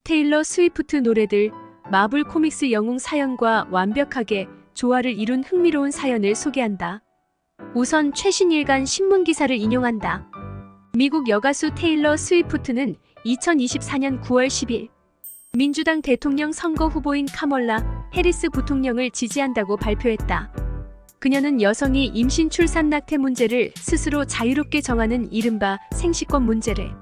테일러 스위프트 노래들, 마블 코믹스 영웅 사연과 완벽하게 조화를 이룬 흥미로운 사연을 소개한다. 우선 최신 일간 신문 기사를 인용한다. 미국 여가수 테일러 스위프트는 2024년 9월 10일 민주당 대통령 선거 후보인 카멀라 해리스 부통령을 지지한다고 발표했다. 그녀는 여성이 임신 출산 낙태 문제를 스스로 자유롭게 정하는 이른바 생식권 문제를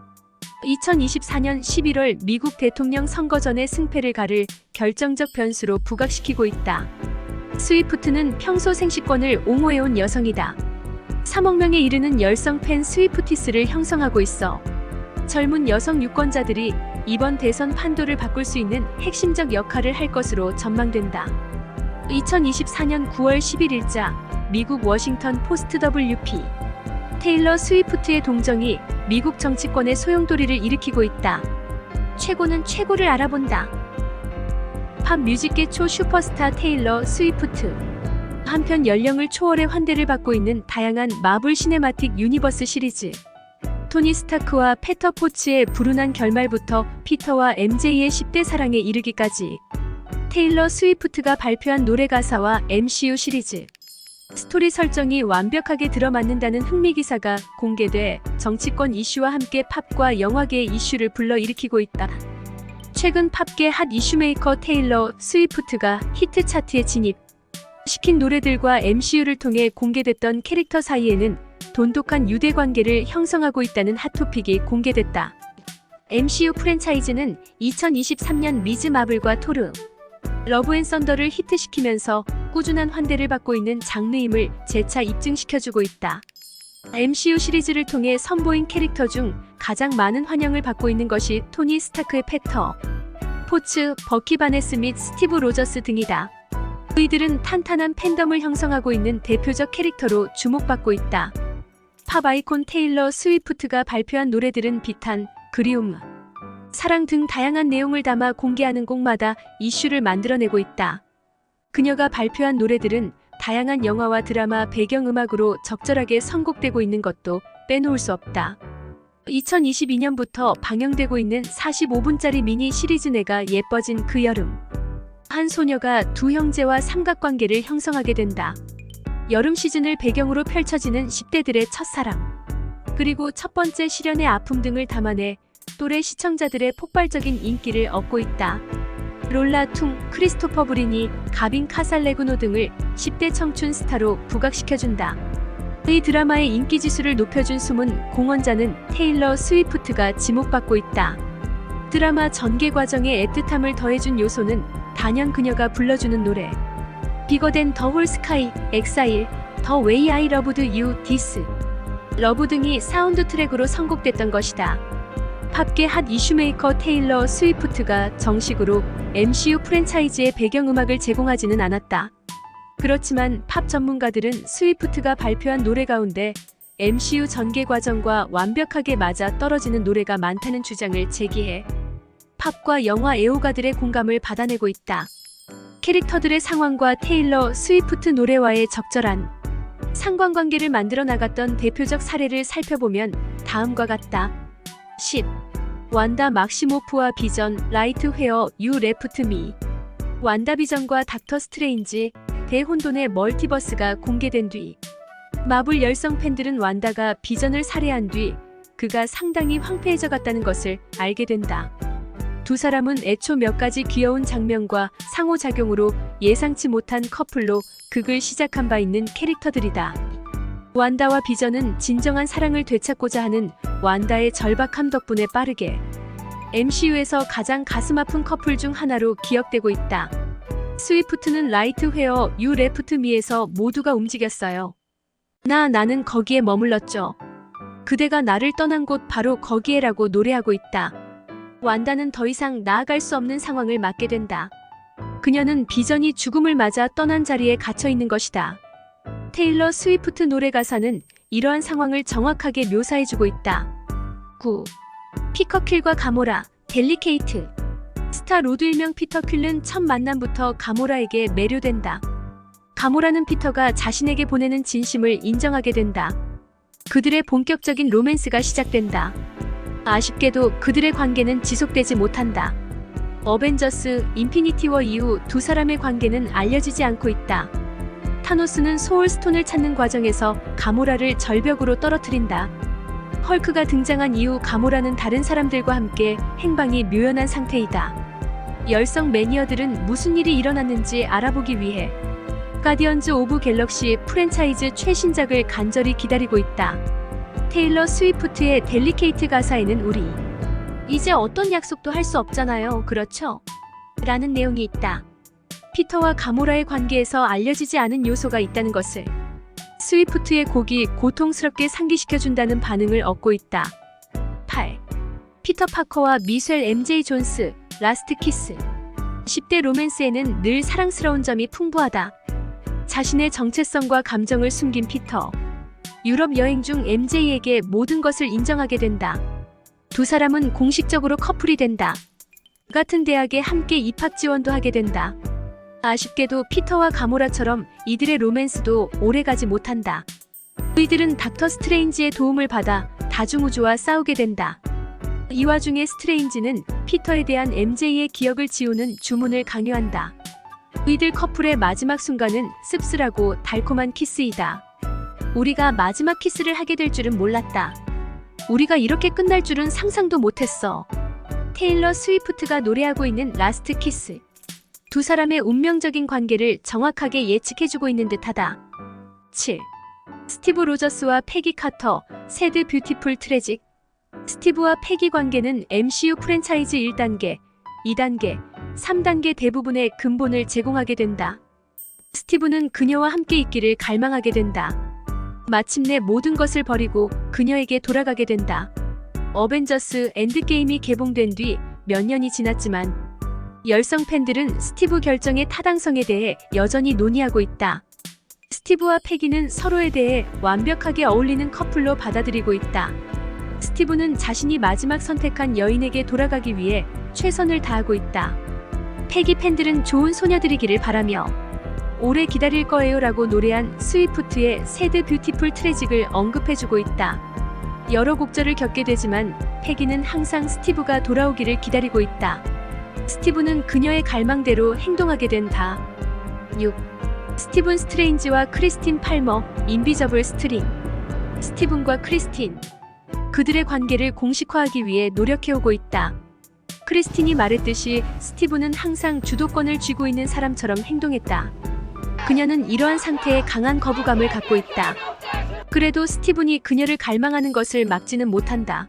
2024년 11월 미국 대통령 선거 전의 승패를 가를 결정적 변수로 부각시키고 있다. 스위프트는 평소 생식권을 옹호해온 여성이다. 3억 명에 이르는 열성 팬 스위프티스를 형성하고 있어 젊은 여성 유권자들이 이번 대선 판도를 바꿀 수 있는 핵심적 역할을 할 것으로 전망된다. 2024년 9월 11일자 미국 워싱턴 포스트 WP 테일러 스위프트의 동정이 미국 정치권의 소용돌이를 일으키고 있다. 최고는 최고를 알아본다. 팝 뮤직계 초 슈퍼스타 테일러 스위프트. 한편 연령을 초월해 환대를 받고 있는 다양한 마블 시네마틱 유니버스 시리즈. 토니 스타크와 페터 포츠의 불운한 결말부터 피터와 MJ의 10대 사랑에 이르기까지 테일러 스위프트가 발표한 노래 가사와 MCU 시리즈. 스토리 설정이 완벽하게 들어맞는다는 흥미기사가 공개돼 정치권 이슈와 함께 팝과 영화계의 이슈를 불러일으키고 있다. 최근 팝계 핫 이슈메이커 테일러 스위프트가 히트 차트에 진입시킨 노래들과 MCU를 통해 공개됐던 캐릭터 사이에는 돈독한 유대관계를 형성하고 있다는 핫토픽이 공개됐다. MCU 프랜차이즈는 2023년 미즈 마블과 토르, 러브 앤 썬더를 히트시키면서 꾸준한 환대를 받고 있는 장르임을 재차 입증시켜주고 있다. MCU 시리즈를 통해 선보인 캐릭터 중 가장 많은 환영을 받고 있는 것이 토니 스타크의 페터, 포츠, 버키 바네스 및 스티브 로저스 등이다. 이들은 탄탄한 팬덤을 형성하고 있는 대표적 캐릭터로 주목받고 있다. 팝 아이콘 테일러 스위프트가 발표한 노래들은 비탄, 그리움, 사랑 등 다양한 내용을 담아 공개하는 곡마다 이슈를 만들어내고 있다. 그녀가 발표한 노래들은 다양한 영화와 드라마 배경음악으로 적절하게 선곡되고 있는 것도 빼놓을 수 없다. 2022년부터 방영되고 있는 45분짜리 미니 시리즈 내가 예뻐진 그 여름. 한 소녀가 두 형제와 삼각관계를 형성하게 된다. 여름 시즌을 배경으로 펼쳐지는 10대들의 첫사랑, 그리고 첫 번째 실연의 아픔 등을 담아내 또래 시청자들의 폭발적인 인기를 얻고 있다. 롤라 퉁, 크리스토퍼 브리니, 가빈 카살레그노 등을 10대 청춘 스타로 부각시켜준다. 이 드라마의 인기 지수를 높여준 숨은 공헌자는 테일러 스위프트가 지목받고 있다. 드라마 전개 과정에 애틋함을 더해준 요소는 단연 그녀가 불러주는 노래 비거된 더 홀 스카이, 엑사일, 더 웨이 아이 러브드 유, 디스, 러브 등이 사운드 트랙으로 선곡됐던 것이다. 팝계 핫 이슈메이커 테일러 스위프트가 정식으로 MCU 프랜차이즈의 배경음악을 제공하지는 않았다. 그렇지만 팝 전문가들은 스위프트가 발표한 노래 가운데 MCU 전개 과정과 완벽하게 맞아 떨어지는 노래가 많다는 주장을 제기해 팝과 영화 애호가들의 공감을 받아내고 있다. 캐릭터들의 상황과 테일러 스위프트 노래와의 적절한 상관관계를 만들어 나갔던 대표적 사례를 살펴보면 다음과 같다. 10. 완다 막시모프와 비전, 라이트 웨어, 유 레프트 미. 완다비전과 닥터 스트레인지, 대혼돈의 멀티버스가 공개된 뒤 마블 열성 팬들은 완다가 비전을 살해한 뒤 그가 상당히 황폐해져 갔다는 것을 알게 된다. 두 사람은 애초 몇 가지 귀여운 장면과 상호작용으로 예상치 못한 커플로 극을 시작한 바 있는 캐릭터들이다. 완다와 비전은 진정한 사랑을 되찾고자 하는 완다의 절박함 덕분에 빠르게 MCU에서 가장 가슴 아픈 커플 중 하나로 기억되고 있다. 스위프트는 라이트 웨어, 유 레프트 미에서 모두가 움직였어요. 나는 거기에 머물렀죠. 그대가 나를 떠난 곳 바로 거기에라고 노래하고 있다. 완다는 더 이상 나아갈 수 없는 상황을 맞게 된다. 그녀는 비전이 죽음을 맞아 떠난 자리에 갇혀 있는 것이다. 테일러 스위프트 노래 가사는 이러한 상황을 정확하게 묘사해주고 있다. 9. 피커킬과 가모라, 델리케이트. 스타 로드 일명 피터 퀼은 첫 만남부터 가모라에게 매료된다. 가모라는 피터가 자신에게 보내는 진심을 인정하게 된다. 그들의 본격적인 로맨스가 시작된다. 아쉽게도 그들의 관계는 지속되지 못한다. 어벤져스 인피니티 워 이후 두 사람의 관계는 알려지지 않고 있다. 타노스는 소울스톤을 찾는 과정에서 가모라를 절벽으로 떨어뜨린다. 헐크가 등장한 이후 가모라는 다른 사람들과 함께 행방이 묘연한 상태이다. 열성 매니어들은 무슨 일이 일어났는지 알아보기 위해 가디언즈 오브 갤럭시 프랜차이즈 최신작을 간절히 기다리고 있다. 테일러 스위프트의 델리케이트 가사에는 우리 이제 어떤 약속도 할 수 없잖아요. 그렇죠? 라는 내용이 있다. 피터와 가모라의 관계에서 알려지지 않은 요소가 있다는 것을 스위프트의 곡이 고통스럽게 상기시켜준다는 반응을 얻고 있다. 8. 피터 파커와 미셸 MJ 존스, 라스트 키스. 10대 로맨스에는 늘 사랑스러운 점이 풍부하다. 자신의 정체성과 감정을 숨긴 피터. 유럽 여행 중 MJ에게 모든 것을 인정하게 된다. 두 사람은 공식적으로 커플이 된다. 같은 대학에 함께 입학 지원도 하게 된다. 아쉽게도 피터와 가모라처럼 이들의 로맨스도 오래가지 못한다. 이들은 닥터 스트레인지의 도움을 받아 다중우주와 싸우게 된다. 이 와중에 스트레인지는 피터에 대한 MJ의 기억을 지우는 주문을 강요한다. 이들 커플의 마지막 순간은 씁쓸하고 달콤한 키스이다. 우리가 마지막 키스를 하게 될 줄은 몰랐다. 우리가 이렇게 끝날 줄은 상상도 못했어. 테일러 스위프트가 노래하고 있는 라스트 키스. 두 사람의 운명적인 관계를 정확하게 예측해주고 있는 듯하다. 7. 스티브 로저스와 패기 카터, 새드 뷰티풀 트래직. 스티브와 패기 관계는 MCU 프랜차이즈 1단계, 2단계, 3단계 대부분의 근본을 제공하게 된다. 스티브는 그녀와 함께 있기를 갈망하게 된다. 마침내 모든 것을 버리고 그녀에게 돌아가게 된다. 어벤져스 엔드게임이 개봉된 뒤 몇 년이 지났지만 열성 팬들은 스티브 결정의 타당성에 대해 여전히 논의하고 있다. 스티브와 패기는 서로에 대해 완벽하게 어울리는 커플로 받아들이고 있다. 스티브는 자신이 마지막 선택한 여인에게 돌아가기 위해 최선을 다하고 있다. 패기 팬들은 좋은 소녀들이기를 바라며 오래 기다릴 거예요 라고 노래한 스위프트의 새드 뷰티풀 트래직을 언급해주고 있다. 여러 곡절을 겪게 되지만 패기는 항상 스티브가 돌아오기를 기다리고 있다. 스티브는 그녀의 갈망대로 행동하게 된다. 6. 스티븐 스트레인지와 크리스틴 팔머, 인비저블 스트링. 스티븐과 크리스틴. 그들의 관계를 공식화하기 위해 노력해오고 있다. 크리스틴이 말했듯이 스티븐은 항상 주도권을 쥐고 있는 사람처럼 행동했다. 그녀는 이러한 상태에 강한 거부감을 갖고 있다. 그래도 스티븐이 그녀를 갈망하는 것을 막지는 못한다.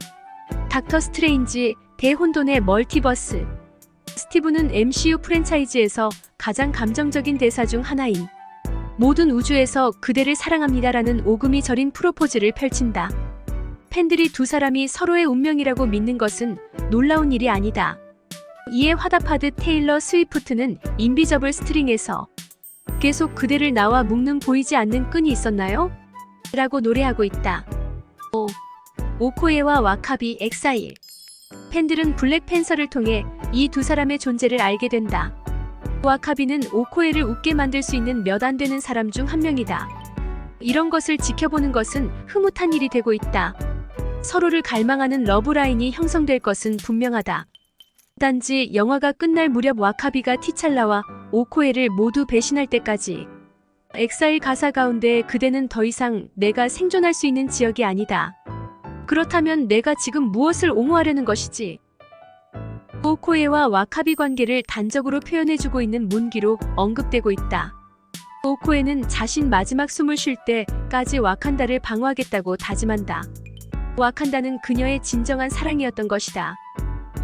닥터 스트레인지, 대혼돈의 멀티버스. 스티븐은 MCU 프랜차이즈에서 가장 감정적인 대사 중 하나인 모든 우주에서 그대를 사랑합니다라는 오금이 저린 프로포즈를 펼친다. 팬들이 두 사람이 서로의 운명이라고 믿는 것은 놀라운 일이 아니다. 이에 화답하듯 테일러 스위프트는 인비저블 스트링에서 계속 그대를 나와 묶는 보이지 않는 끈이 있었나요? 라고 노래하고 있다. 오코에와 와카비 엑사일. 팬들은 블랙팬서를 통해 이 두 사람의 존재를 알게 된다. 와카비는 오코에를 웃게 만들 수 있는 몇 안 되는 사람 중 한 명이다. 이런 것을 지켜보는 것은 흐뭇한 일이 되고 있다. 서로를 갈망하는 러브라인이 형성될 것은 분명하다. 단지 영화가 끝날 무렵 와카비가 티찰라와 오코에를 모두 배신할 때까지. 엑사일 가사 가운데 그대는 더 이상 내가 생존할 수 있는 지역이 아니다. 그렇다면 내가 지금 무엇을 옹호하려는 것이지? 오코에와 와카비 관계를 단적으로 표현해주고 있는 문기로 언급되고 있다. 오코에는 자신 마지막 숨을 쉴 때까지 와칸다를 방어하겠다고 다짐한다. 와칸다는 그녀의 진정한 사랑이었던 것이다.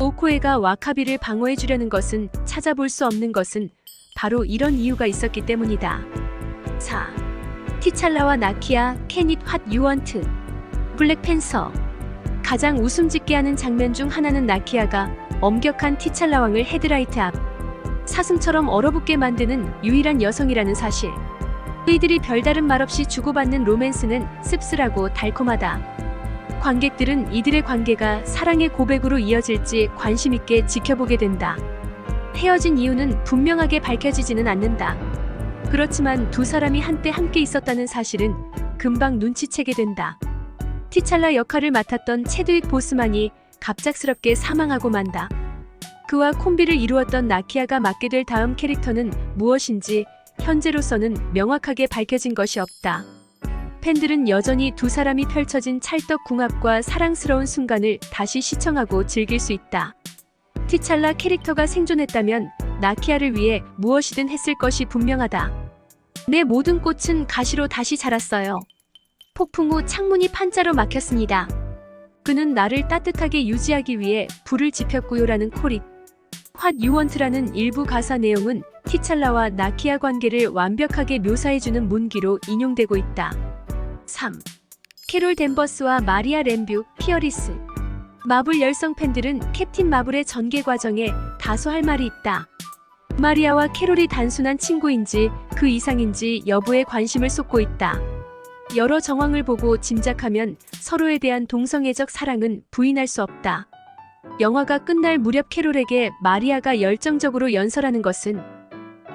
오코에가 와카비를 방어해주려는 것은 찾아볼 수 없는 것은 바로 이런 이유가 있었기 때문이다. 4. 티찰라와 나키아, 캐닛 핫 유원트. 블랙팬서. 가장 웃음 짓게 하는 장면 중 하나는 나키아가 엄격한 티찰라 왕을 헤드라이트 앞 사슴처럼 얼어붙게 만드는 유일한 여성이라는 사실. 이들이 별다른 말 없이 주고받는 로맨스는 씁쓸하고 달콤하다. 관객들은 이들의 관계가 사랑의 고백으로 이어질지 관심 있게 지켜보게 된다. 헤어진 이유는 분명하게 밝혀지지는 않는다. 그렇지만 두 사람이 한때 함께 있었다는 사실은 금방 눈치채게 된다. 티찰라 역할을 맡았던 체드윅 보스만이 갑작스럽게 사망하고 만다. 그와 콤비를 이루었던 나키아가 맡게 될 다음 캐릭터는 무엇인지 현재로서는 명확하게 밝혀진 것이 없다. 팬들은 여전히 두 사람이 펼쳐진 찰떡궁합과 사랑스러운 순간을 다시 시청하고 즐길 수 있다. 티찰라 캐릭터가 생존했다면 나키아를 위해 무엇이든 했을 것이 분명하다. 내 모든 꽃은 가시로 다시 자랐어요. 폭풍 후 창문이 판자로 막혔습니다. 그는 나를 따뜻하게 유지하기 위해 불을 지폈고요라는 코릭. What You Want라는 일부 가사 내용은 티찰라와 나키아 관계를 완벽하게 묘사해주는 문기로 인용되고 있다. 3. 캐롤 댄버스와 마리아 램뷰, 피어리스. 마블 열성 팬들은 캡틴 마블의 전개 과정에 다소 할 말이 있다. 마리아와 캐롤이 단순한 친구인지 그 이상인지 여부에 관심을 쏟고 있다. 여러 정황을 보고 짐작하면 서로에 대한 동성애적 사랑은 부인할 수 없다. 영화가 끝날 무렵 캐롤에게 마리아가 열정적으로 연설하는 것은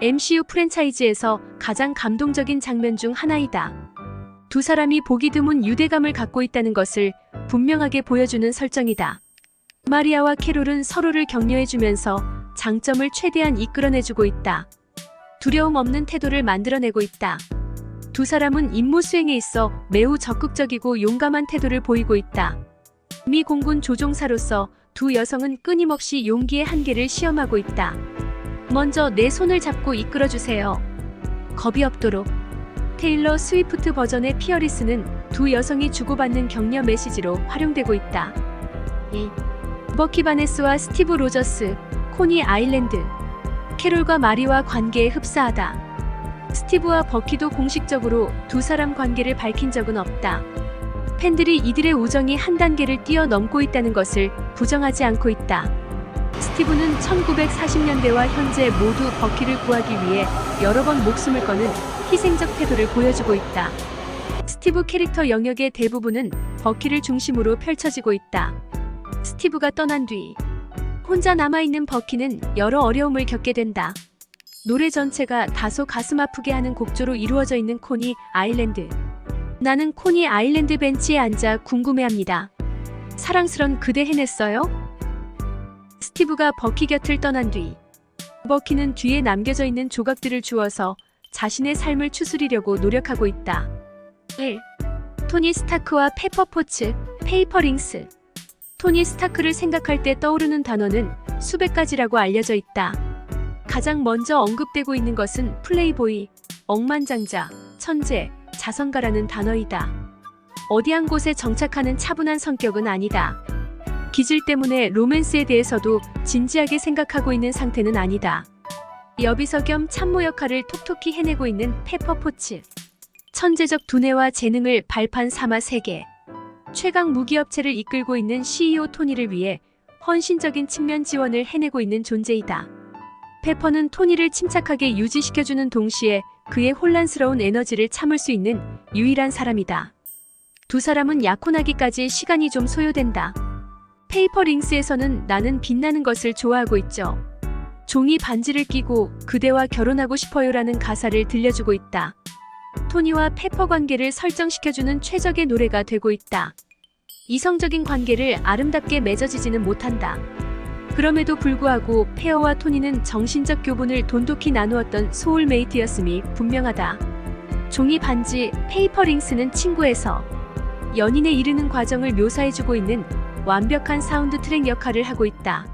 MCU 프랜차이즈에서 가장 감동적인 장면 중 하나이다. 두 사람이 보기 드문 유대감을 갖고 있다는 것을 분명하게 보여주는 설정이다. 마리아와 캐롤은 서로를 격려해주면서 장점을 최대한 이끌어내주고 있다. 두려움 없는 태도를 만들어내고 있다. 두 사람은 임무 수행에 있어 매우 적극적이고 용감한 태도를 보이고 있다. 미 공군 조종사로서 두 여성은 끊임없이 용기의 한계를 시험하고 있다. 먼저 내 손을 잡고 이끌어주세요. 겁이 없도록. 테일러 스위프트 버전의 피어리스는 두 여성이 주고받는 격려 메시지로 활용되고 있다. 2. 버키 바네스와 스티브 로저스, 코니 아일랜드. 캐롤과 마리와 관계에 흡사하다. 스티브와 버키도 공식적으로 두 사람 관계를 밝힌 적은 없다. 팬들이 이들의 우정이 한 단계를 뛰어넘고 있다는 것을 부정하지 않고 있다. 스티브는 1940년대와 현재 모두 버키를 구하기 위해 여러 번 목숨을 거는 희생적 태도를 보여주고 있다. 스티브 캐릭터 영역의 대부분은 버키를 중심으로 펼쳐지고 있다. 스티브가 떠난 뒤 혼자 남아있는 버키는 여러 어려움을 겪게 된다. 노래 전체가 다소 가슴 아프게 하는 곡조로 이루어져 있는 코니 아일랜드. 나는 코니 아일랜드 벤치에 앉아 궁금해합니다. 사랑스런 그대 해냈어요? 스티브가 버키 곁을 떠난 뒤 버키는 뒤에 남겨져 있는 조각들을 주워서 자신의 삶을 추스리려고 노력하고 있다. 1. 토니 스타크와 페퍼 포츠, 페이퍼링스. 토니 스타크를 생각할 때 떠오르는 단어는 수백 가지라고 알려져 있다. 가장 먼저 언급되고 있는 것은 플레이보이, 억만장자, 천재, 자선가라는 단어이다. 어디 한 곳에 정착하는 차분한 성격은 아니다. 기질 때문에 로맨스에 대해서도 진지하게 생각하고 있는 상태는 아니다. 여비서 겸 참모 역할을 톡톡히 해내고 있는 페퍼 포츠. 천재적 두뇌와 재능을 발판 삼아 세계. 최강 무기업체를 이끌고 있는 CEO 토니를 위해 헌신적인 측면 지원을 해내고 있는 존재이다. 페퍼는 토니를 침착하게 유지시켜주는 동시에 그의 혼란스러운 에너지를 참을 수 있는 유일한 사람이다. 두 사람은 약혼하기까지 시간이 좀 소요된다. 페이퍼링스에서는 나는 빛나는 것을 좋아하고 있죠. 종이 반지를 끼고 그대와 결혼하고 싶어요라는 가사를 들려주고 있다. 토니와 페퍼 관계를 설정시켜주는 최적의 노래가 되고 있다. 이성적인 관계를 아름답게 맺어지지는 못한다. 그럼에도 불구하고 페어와 토니는 정신적 교분을 돈독히 나누었던 소울메이트였음이 분명하다. 종이 반지, 페이퍼링스는 친구에서 연인에 이르는 과정을 묘사해주고 있는 완벽한 사운드 트랙 역할을 하고 있다.